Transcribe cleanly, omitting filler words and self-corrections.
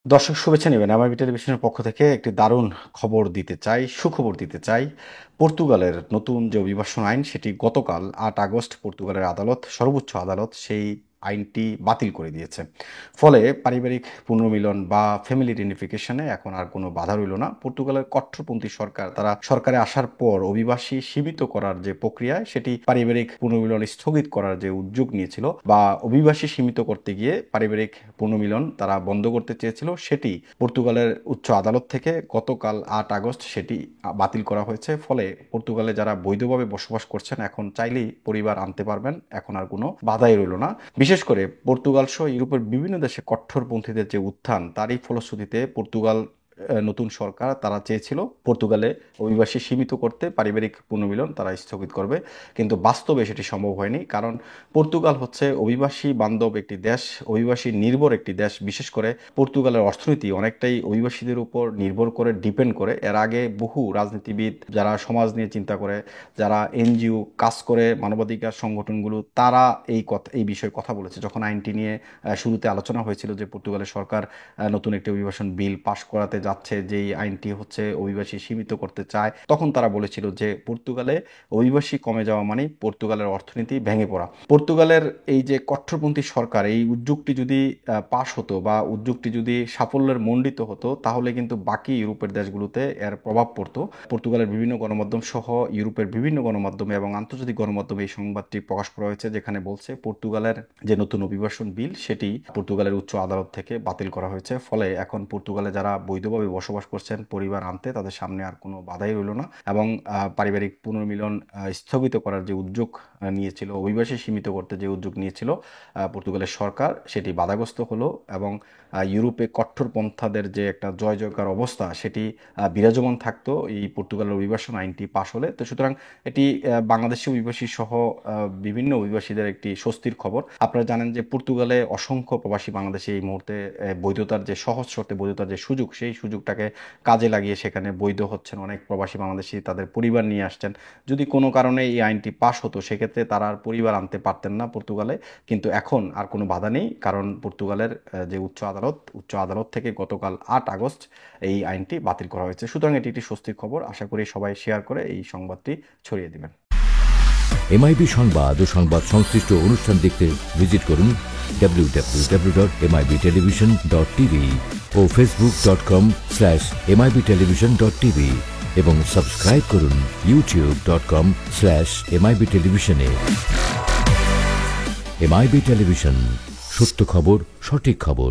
দর্শক শুভেচ্ছা নেবেন। এমআইবি টেলিভিশনের পক্ষ থেকে একটি দারুণ খবর দিতে চাই, সুখবর দিতে চাই। পর্তুগালের নতুন যে অভিবাসন আইন সেটি গতকাল ৮ আগস্ট পর্তুগালের আদালত, সর্বোচ্চ আদালত সেই আইনটি বাতিল করে দিয়েছে। ফলে পারিবারিক পুনর্মিলন বা ফ্যামিলি রিউনিফিকেশনে এখন আর কোনো বাধা রইল না। পর্তুগালের কট্টরপন্থী সরকার তারা সরকারে আসার পর অভিবাসী সীমিত করার যে প্রক্রিয়ায় সেটি পারিবারিক পুনর্মিলন স্থগিত করার যে উদ্যোগ নিয়েছিল বা অভিবাসী সীমিত করতে গিয়ে পারিবারিক পুনর্মিলন তারা বন্ধ করতে চেয়েছিল, সেটি পর্তুগালের উচ্চ আদালত থেকে গতকাল ৮ আগস্ট সেটি বাতিল করা হয়েছে। ফলে পর্তুগালে যারা বৈধভাবে বসবাস করছেন এখন চাইলেই পরিবার আনতে পারবেন, এখন আর কোনো বাধাই রইল না। বিশেষ করে পর্তুগাল সহ ইউরোপের বিভিন্ন দেশে কট্টরপন্থীদের যে উত্থান, তারই ফলশ্রুতিতে পর্তুগাল নতুন সরকার তারা চেয়েছিল পর্তুগালে অভিবাসী সীমিত করতে, পারিবারিক পুনর্মিলন তারা স্থগিত করবে, কিন্তু বাস্তবে সেটি সম্ভব হয়নি। কারণ পর্তুগাল হচ্ছে অভিবাসী বান্ধব একটি দেশ, অভিবাসী নির্ভর একটি দেশ। বিশেষ করে পর্তুগালের অর্থনীতি অনেকটাই অভিবাসীদের উপর নির্ভর করে, ডিপেন্ড করে। এর আগে বহু রাজনীতিবিদ যারা সমাজ নিয়ে চিন্তা করে, যারা এনজিও কাজ করে, মানবাধিকার সংগঠনগুলো, তারা এই বিষয়ে কথা বলেছে। যখন আইনটি নিয়ে শুরুতে আলোচনা হয়েছিল যে পর্তুগালের সরকার নতুন একটি অভিবাসন বিল পাশ করাতে যাচ্ছে, যেই আইনটি হচ্ছে অভিবাসী সীমিত করতে চায়, তখন তারা বলেছিল যে পর্তুগালে অভিবাসী কমে যাওয়া মানেই পর্তুগালের অর্থনীতি ভেঙে পড়া। পর্তুগালের এই যে কট্টরপন্থী সরকার, এই উদ্যোগটি যদি পাশ হতো বা উদ্যোগটি যদি সাফল্যের মণ্ডিত হতো, তাহলে কিন্তু বাকি ইউরোপের দেশগুলোতে এর প্রভাব পড়তো। পর্তুগালের বিভিন্ন গণমাধ্যম সহ ইউরোপের বিভিন্ন গণমাধ্যমে এবং আন্তর্জাতিক গণমাধ্যমে এই সংবাদটি প্রকাশ করা হয়েছে, যেখানে বলছে পর্তুগালের যে নতুন অভিবাসন বিল সেটি পর্তুগালের উচ্চ আদালত থেকে বাতিল করা হয়েছে। ফলে এখন পর্তুগালে যারা বৈধভাবে বসবাস করছেন, পরিবার আনতে তাদের সামনে আর কোনো বাধাই রইল না। এবং পারিবারিক পুনর্মিলন স্থগিত করার যে উদ্যোগ নিয়েছিল, অভিবাসী সীমিত করতে যে উদ্যোগ নিয়েছিল পর্তুগালের সরকার, সেটি বাধাগ্রস্ত হলো। এবং ইউরোপে কট্টরপন্থাদের যে একটা জয় জয়কার অবস্থা সেটি বিরাজমান থাকতো এই পর্তুগালের অভিবাসন আইনটি পাশ হলে। তো সুতরাং এটি বাংলাদেশি অভিবাসী সহ বিভিন্ন অভিবাসীদের একটি স্বস্তির খবর। আপনারা জানেন যে পর্তুগালে অসংখ্য প্রবাসী বাংলাদেশি এই মুহূর্তে বৈধতার যে সহজ শর্তে বৈধতার যে সুযোগ, সেই সুযোগটাকে কাজে লাগিয়ে সেখানে বৈধ হচ্ছেন অনেক প্রবাসী বাংলাদেশি, তাদের পরিবার নিয়ে আসছেন। যদি কোনো কারণে এই আইনটি পাশ হতো, সেক্ষেত্রে তারা আর পরিবার আনতে পারতেন না পর্তুগালে। কিন্তু এখন আর কোনো বাধা নেই, কারণ পর্তুগালের যে উচ্চ আদালত থেকে গতকাল ৮ আগস্ট এই আইনটি বাতিল করা হয়েছে। সুতরাং এটি একটি স্বস্তির খবর। আশা করি সবাই শেয়ার করে এই সংবাদটি ছড়িয়ে দিবেন। এমআইবি সংবাদ ও সংবাদ সংশ্লিষ্ট অনুষ্ঠান দেখতে ভিজিট করুন www.mibtelevision.tv ও facebook.com/mibtelevision.tv এবং সাবস্ক্রাইব করুন youtube.com/mibtelevision এ। এমআইবি টেলিভিশন, সত্য খবর, সঠিক খবর।